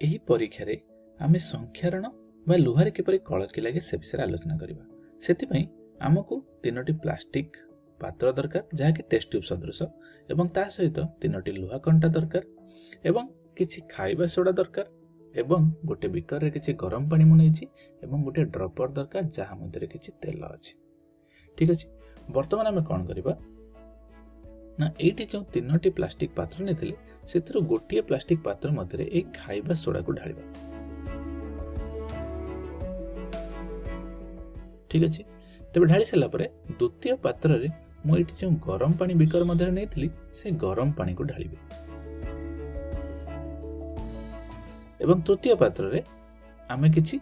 ଏହି ପରୀକ୍ଷାରେ ଆମେ ସଂଖ୍ୟାରଣ ବା ଲୁହାରେ କିପରି କଳଙ୍କି ଲାଗେ ସେ ବିଷୟରେ ଆଲୋଚନା କରିବା। ସେଥିପାଇଁ ଆମକୁ 3ଟି ପ୍ଲାଷ୍ଟିକ ପାତ୍ର ଦରକାର ଯାହାକି ଟେଷ୍ଟ ଟ୍ୟୁବ୍ ସଦୃଶ ଏବଂ ତା ସହିତ 3ଟି ଲୁହା କଣ୍ଟା ଦରକାର ଏବଂ କିଛି ଖାଇବା ସୋଡ଼ା ଦରକାର ଏବଂ ଗୋଟେ ବିକରରେ କିଛି ଗରମ ପାଣି ମୁଁ ନେଇଛି ଏବଂ ଗୋଟେ ଡ୍ରପର ଦରକାର ଯାହା ମଧ୍ୟରେ କିଛି ତେଲ ଅଛି। ଠିକ୍ ଅଛି, ବର୍ତ୍ତମାନ ଆମେ କ'ଣ କରିବା ନା ଏଇଠି ଯେଉଁ 3ଟି ପ୍ଲାଷ୍ଟିକ ପାତ୍ର ନେଇଥିଲେ ସେଥିରୁ ଗୋଟିଏ ପ୍ଲାଷ୍ଟିକ ପାତ୍ର ମଧ୍ୟରେ ଏଇ ଖାଇବା ସୋଡ଼ାକୁ ଢାଳିବା। ଠିକ୍ ଅଛି, ତେବେ ଢାଳି ସାରିଲା ପରେ ଦ୍ୱିତୀୟ ପାତ୍ରରେ ମୁଁ ଏଇଠି ଯେଉଁ ଗରମ ପାଣି ବିକର ମଧ୍ୟରେ ନେଇଥିଲି ସେ ଗରମ ପାଣିକୁ ଢାଳିବି ଏବଂ ତୃତୀୟ ପାତ୍ରରେ ଆମେ କିଛି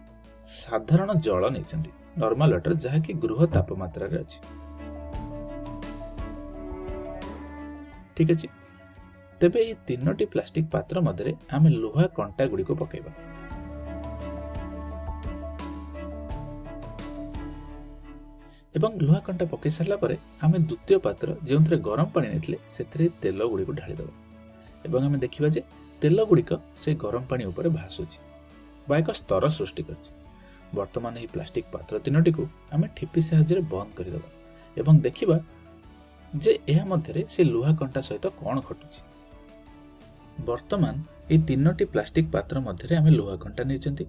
ସାଧାରଣ ଜଳ ନେଇଛନ୍ତି, ନର୍ମାଲ ୱାଟର, ଯାହାକି ଗୃହ ତାପମାତ୍ରାରେ ଅଛି। ଠିକ୍ ଅଛି, ତେବେ ଏହି 3ଟି ପ୍ଲାଷ୍ଟିକ ପାତ୍ର ମଧ୍ୟରେ ଆମେ ଲୁହା କଣ୍ଟା ଗୁଡ଼ିକୁ ପକାଇବା। ଏବଂ ଲୁହା କଣ୍ଟା ପକାଇ ସାରିଲା ପରେ ଆମେ ଦ୍ୱିତୀୟ ପାତ୍ର ଯେଉଁଥିରେ ଗରମ ପାଣି ନେଇଥିଲେ ସେଥିରେ ତେଲ ଗୁଡ଼ିକୁ ଢାଳିଦେବା ଏବଂ ଆମେ ଦେଖିବା ଯେ ତେଲ ଗୁଡ଼ିକ ସେ ଗରମ ପାଣି ଉପରେ ଭାସୁଛି ବା ଏକ ସ୍ତର ସୃଷ୍ଟି କରିଛି। ବର୍ତ୍ତମାନ ଏହି ପ୍ଲାଷ୍ଟିକ ପାତ୍ର 3ଟିକୁ ଆମେ ଠିପି ସାହାଯ୍ୟରେ ବନ୍ଦ କରିଦେବା ଏବଂ ଦେଖିବା ଯେ ଏହା ମଧ୍ୟରେ ସେ ଲୁହା କଣ୍ଟା ସହିତ କ'ଣ ଘଟୁଛି। ବର୍ତ୍ତମାନ ଏହି 3ଟି ପ୍ଲାଷ୍ଟିକ ପାତ୍ର ମଧ୍ୟରେ ଆମେ ଲୁହା କଣ୍ଟା ନେଇଛନ୍ତି।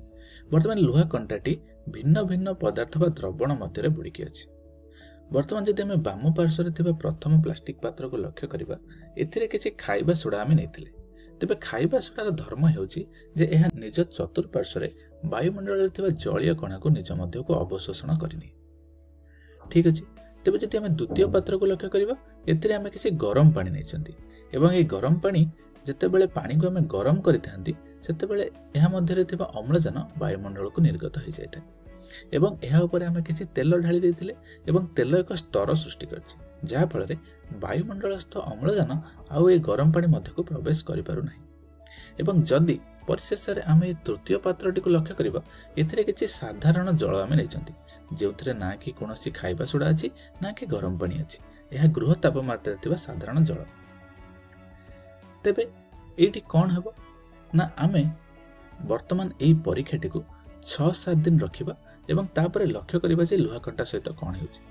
ବର୍ତ୍ତମାନ ଲୁହା କଣ୍ଟାଟି ଭିନ୍ନ ଭିନ୍ନ ପଦାର୍ଥ ବା ଦ୍ରବଣ ମଧ୍ୟରେ ବୁଡ଼ିକି ଅଛି। ବର୍ତ୍ତମାନ ଯଦି ଆମେ ବାମ ପାର୍ଶ୍ୱରେ ଥିବା ପ୍ରଥମ ପ୍ଲାଷ୍ଟିକ ପାତ୍ରକୁ ଲକ୍ଷ୍ୟ କରିବା, ଏଥିରେ କିଛି ଖାଇବା ସୋଡ଼ା ଆମେ ନେଇଥିଲେ। ତେବେ ଖାଇବା ସୋଡ଼ାର ଧର୍ମ ହେଉଛି ଯେ ଏହା ନିଜ ଚତୁଃପାର୍ଶ୍ୱରେ ବାୟୁମଣ୍ଡଳରେ ଥିବା ଜଳୀୟ କଣାକୁ ନିଜ ମଧ୍ୟକୁ ଅବଶୋଷଣ କରିନିଏ। ଠିକ୍ ଅଛି, ତେବେ ଯଦି ଆମେ ଦ୍ୱିତୀୟ ପାତ୍ରକୁ ଲକ୍ଷ୍ୟ କରିବା, ଏଥିରେ ଆମେ କିଛି ଗରମ ପାଣି ନେଇଛନ୍ତି ଏବଂ ଏହି ଗରମ ପାଣି ଯେତେବେଳେ ପାଣିକୁ ଆମେ ଗରମ କରିଥାନ୍ତି ସେତେବେଳେ ଏହା ମଧ୍ୟରେ ଥିବା ଅମ୍ଳଜାନ ବାୟୁମଣ୍ଡଳକୁ ନିର୍ଗତ ହୋଇଯାଇଥାଏ ଏବଂ ଏହା ଉପରେ ଆମେ କିଛି ତେଲ ଢାଳି ଦେଇଥିଲେ ଏବଂ ତେଲ ଏକ ସ୍ତର ସୃଷ୍ଟି କରିଛି, ଯାହାଫଳରେ ବାୟୁମଣ୍ଡଳସ୍ଥ ଅମ୍ଳଜାନ ଆଉ ଏ ଗରମ ପାଣି ମଧ୍ୟକୁ ପ୍ରବେଶ କରିପାରୁନାହିଁ। ଏବଂ ଯଦି ପରିଶେଷରେ ଆମେ ଏହି ତୃତୀୟ ପାତ୍ରଟିକୁ ଲକ୍ଷ୍ୟ କରିବା, ଏଥିରେ କିଛି ସାଧାରଣ ଜଳ ଆମେ ନେଇଛନ୍ତି ଯେଉଁଥିରେ ନା କି କୌଣସି ଖାଇବା ସୋଡ଼ା ଅଛି ନା କି ଗରମ ପାଣି ଅଛି, ଏହା ଗୃହ ତାପମାତ୍ରାରେ ଥିବା ସାଧାରଣ ଜଳ। ତେବେ ଏଇଠି କ'ଣ ହେବ ନା ଆମେ ବର୍ତ୍ତମାନ ଏହି ପରୀକ୍ଷାଟିକୁ 6-7 ଦିନ ରଖିବା ଏବଂ ତାପରେ ଲକ୍ଷ୍ୟ କରିବା ଯେ ଲୁହା କଣ୍ଟା ସହିତ କ'ଣ ହେଉଛି।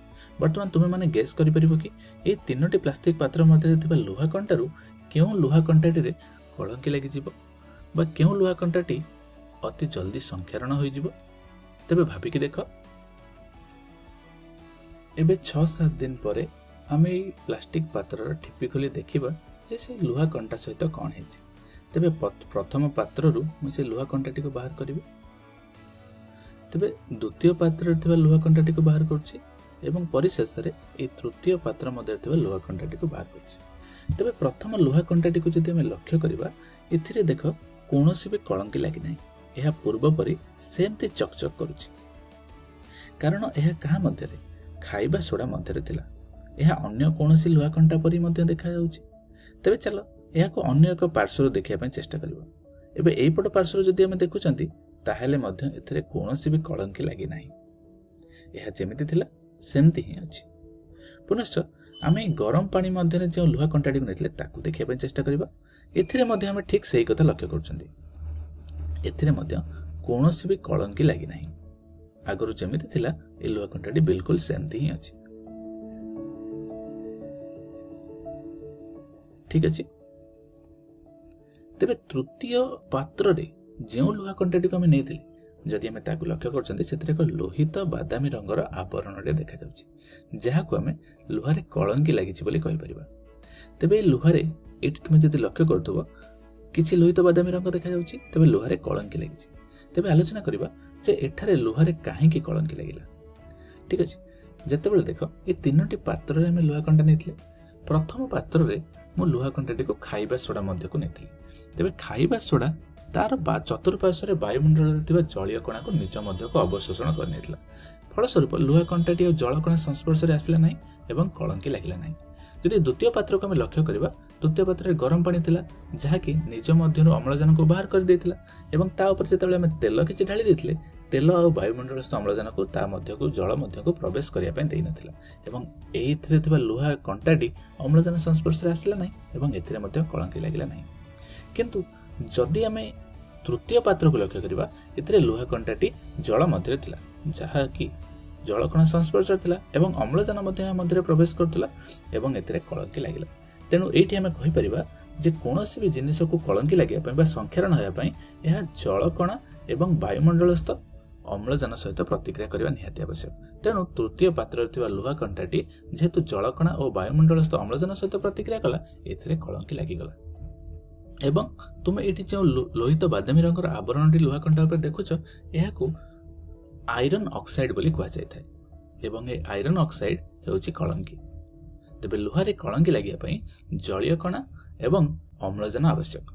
ବର୍ତ୍ତମାନ ତୁମେମାନେ ଗେସ୍ କରିପାରିବ କି ଏହି 3ଟି ପ୍ଲାଷ୍ଟିକ ପାତ୍ର ମଧ୍ୟରେ ଥିବା ଲୁହା କଣ୍ଟାରୁ କେଉଁ ଲୁହା କଣ୍ଟାଟିରେ କଳଙ୍କି ଲାଗିଯିବ ବା କେଉଁ ଲୁହା କଣ୍ଟାଟି ଅତି ଜଲ୍ଦି ସଂକ୍ଷାରଣ ହୋଇଯିବ। ତେବେ ଭାବିକି ଦେଖ, ଏବେ 6-7 ଦିନ ପରେ ଆମେ ଏହି ପ୍ଲାଷ୍ଟିକ ପାତ୍ରର ଠିପି ଖୋଲି ଦେଖିବା ଯେ ସେ ଲୁହା କଣ୍ଟା ସହିତ କ'ଣ ହେଇଛି। ତେବେ ପ୍ରଥମ ପାତ୍ରରୁ ମୁଁ ସେ ଲୁହା କଣ୍ଟାଟିକୁ ବାହାର କରିବି, ତେବେ ଦ୍ୱିତୀୟ ପାତ୍ରରେ ଥିବା ଲୁହା କଣ୍ଟାଟିକୁ ବାହାର କରୁଛି ଏବଂ ପରିଶେଷରେ ଏହି ତୃତୀୟ ପାତ୍ର ମଧ୍ୟରେ ଥିବା ଲୁହା କଣ୍ଟାଟିକୁ ବାହାର କରୁଛି। ତେବେ ପ୍ରଥମ ଲୁହା କଣ୍ଟାଟିକୁ ଯଦି ଆମେ ଲକ୍ଷ୍ୟ କରିବା, ଏଥିରେ ଦେଖ କୌଣସି ବି କଳଙ୍କି ଲାଗିନାହିଁ, ଏହା ପୂର୍ବ ପରି ସେମିତି ଚକଚକ୍ କରୁଛି। କାରଣ ଏହା କାହା ମଧ୍ୟରେ? ଖାଇବା ସୋଡ଼ା ମଧ୍ୟରେ ଥିଲା। ଏହା ଅନ୍ୟ କୌଣସି ଲୁହା କଣ୍ଟା ପରି ମଧ୍ୟ ଦେଖାଯାଉଛି। ତେବେ ଚାଲ ଏହାକୁ ଅନ୍ୟ ଏକ ପାର୍ଶ୍ୱରୁ ଦେଖିବା ପାଇଁ ଚେଷ୍ଟା କରିବା। ଏବେ ଏଇପଟ ପାର୍ଶ୍ୱରୁ ଯଦି ଆମେ ଦେଖୁଛନ୍ତି ତାହେଲେ ମଧ୍ୟ ଏଥିରେ କୌଣସି ବି କଳଙ୍କି ଲାଗିନାହିଁ, ଏହା ଯେମିତି ଥିଲା ସେମିତି ହିଁ ଅଛି। ପୁନଶ୍ଚ ଆମେ ଗରମ ପାଣି ମଧ୍ୟରେ ଯେଉଁ ଲୁହା କଣ୍ଟାଟିକୁ ନେଇଥିଲେ ତାକୁ ଦେଖିବା ପାଇଁ ଚେଷ୍ଟା କରିବା। ଏଥିରେ ମଧ୍ୟ ଆମେ ଠିକ୍ ସେହି କଥା ଲକ୍ଷ୍ୟ କରୁଛନ୍ତି, ଏଥିରେ ମଧ୍ୟ କୌଣସି ବି କଳଙ୍କି ଲାଗିନାହିଁ। ଆଗରୁ ଯେମିତି ଥିଲା ଏ ଲୁହା କଣ୍ଟାଟି ବିଲକୁଲ ସେମିତି ହିଁ ଅଛି। ଠିକ୍ ଅଛି, ତେବେ ତୃତୀୟ ପାତ୍ରରେ ଯେଉଁ ଲୁହା କଣ୍ଟାଟିକୁ ଆମେ ନେଇଥିଲେ ଯଦି ଆମେ ତାକୁ ଲକ୍ଷ୍ୟ କରୁଛନ୍ତି ସେଥିରେ ଏକ ଲୋହିତ ବାଦାମୀ ରଙ୍ଗର ଆବରଣଟେ ଦେଖାଯାଉଛି, ଯାହାକୁ ଆମେ ଲୁହାରେ କଳଙ୍କି ଲାଗିଛି ବୋଲି କହିପାରିବା। ତେବେ ଏ ଲୁହାରେ ଏଠି ତୁମେ ଯଦି ଲକ୍ଷ୍ୟ କରୁଥିବ କିଛି ଲୋହିତ ବାଦାମୀ ରଙ୍ଗ ଦେଖାଯାଉଛି, ତେବେ ଲୁହାରେ କଳଙ୍କି ଲାଗିଛି। ତେବେ ଆଲୋଚନା କରିବା ଯେ ଏଠାରେ ଲୁହାରେ କାହିଁକି କଳଙ୍କି ଲାଗିଲା। ଠିକ୍ ଅଛି, ଯେତେବେଳେ ଦେଖ ଏ 3ଟି ପାତ୍ରରେ ଆମେ ଲୁହା କଣ୍ଟା ନେଇଥିଲେ, ପ୍ରଥମ ପାତ୍ରରେ ମୁଁ ଲୁହା କଣ୍ଟାଟିକୁ ଖାଇବା ସୋଡ଼ା ମଧ୍ୟକୁ ନେଇଥିଲି। ତେବେ ଖାଇବା ସୋଡ଼ା ତାର ଚତୁଃପାର୍ଶ୍ୱରେ ବାୟୁମଣ୍ଡଳରେ ଥିବା ଜଳୀୟ କଣାକୁ ନିଜ ମଧ୍ୟକୁ ଅବଶୋଷଣ କରିନେଇଥିଲା। ଫଳସ୍ୱରୂପ ଲୁହା କଣ୍ଟାଟି ଆଉ ଜଳକଣା ସଂସ୍ପର୍ଶରେ ଆସିଲା ନାହିଁ ଏବଂ କଳଙ୍କି ଲାଗିଲା ନାହିଁ। ଯଦି ଦ୍ୱିତୀୟ ପାତ୍ରକୁ ଆମେ ଲକ୍ଷ୍ୟ କରିବା, ଦ୍ୱିତୀୟ ପାତ୍ରରେ ଗରମ ପାଣି ଥିଲା ଯାହାକି ନିଜ ମଧ୍ୟରୁ ଅମ୍ଳଜାନକୁ ବାହାର କରିଦେଇଥିଲା ଏବଂ ତା ଉପରେ ଯେତେବେଳେ ଆମେ ତେଲ କିଛି ଢାଳି ଦେଇଥିଲେ, ତେଲ ଆଉ ବାୟୁମଣ୍ଡଳସ୍ଥ ଅମ୍ଳଜାନକୁ ତା ମଧ୍ୟକୁ ଜଳ ମଧ୍ୟକୁ ପ୍ରବେଶ କରିବା ପାଇଁ ଦେଇନଥିଲା ଏବଂ ଏଇଥିରେ ଥିବା ଲୁହା କଣ୍ଟାଟି ଅମ୍ଳଜାନ ସଂସ୍ପର୍ଶରେ ଆସିଲା ନାହିଁ ଏବଂ ଏଥିରେ ମଧ୍ୟ କଳଙ୍କି ଲାଗିଲା ନାହିଁ। କିନ୍ତୁ ଯଦି ଆମେ तृतीय पात्र को लक्ष्य करवा एथिरे लुहा कंटाटी जल मध्य थिला जहा कि जलकणा संस्पर्श थिला एवं अम्लजान मध्य प्रवेश करथिला एवं एथिरे कलंकी लागिला। तेणु एठी आमे कहि परिबा जे कोनोसी भी जिनिस को कलंकी लागिया पय बा संख्यारण होया पय एहा जलकणा एवं वायुमंडलस्थ अम्लजान सहित प्रतिक्रिया करबा निहाती आवश्यक। तेणु तृतीय पात्र थिबा लुहा कंटाटी जेहेतु जलकणा और वायुमंडलस्थ अम्लजान सहित प्रतिक्रिया कला एथिरे कलंकी लागिगला। एवं तुम ये जो लोहित बादामी रंगर आवरण लुहा कंटा उपर देखुच यह आयरन ऑक्साइड बोली कह जाए एवं ये आयरन ऑक्साइड होची कलंकी। तेबे लुहारे कलंकी लागिया पई जलीय कणा एवं अम्लजान आवश्यक।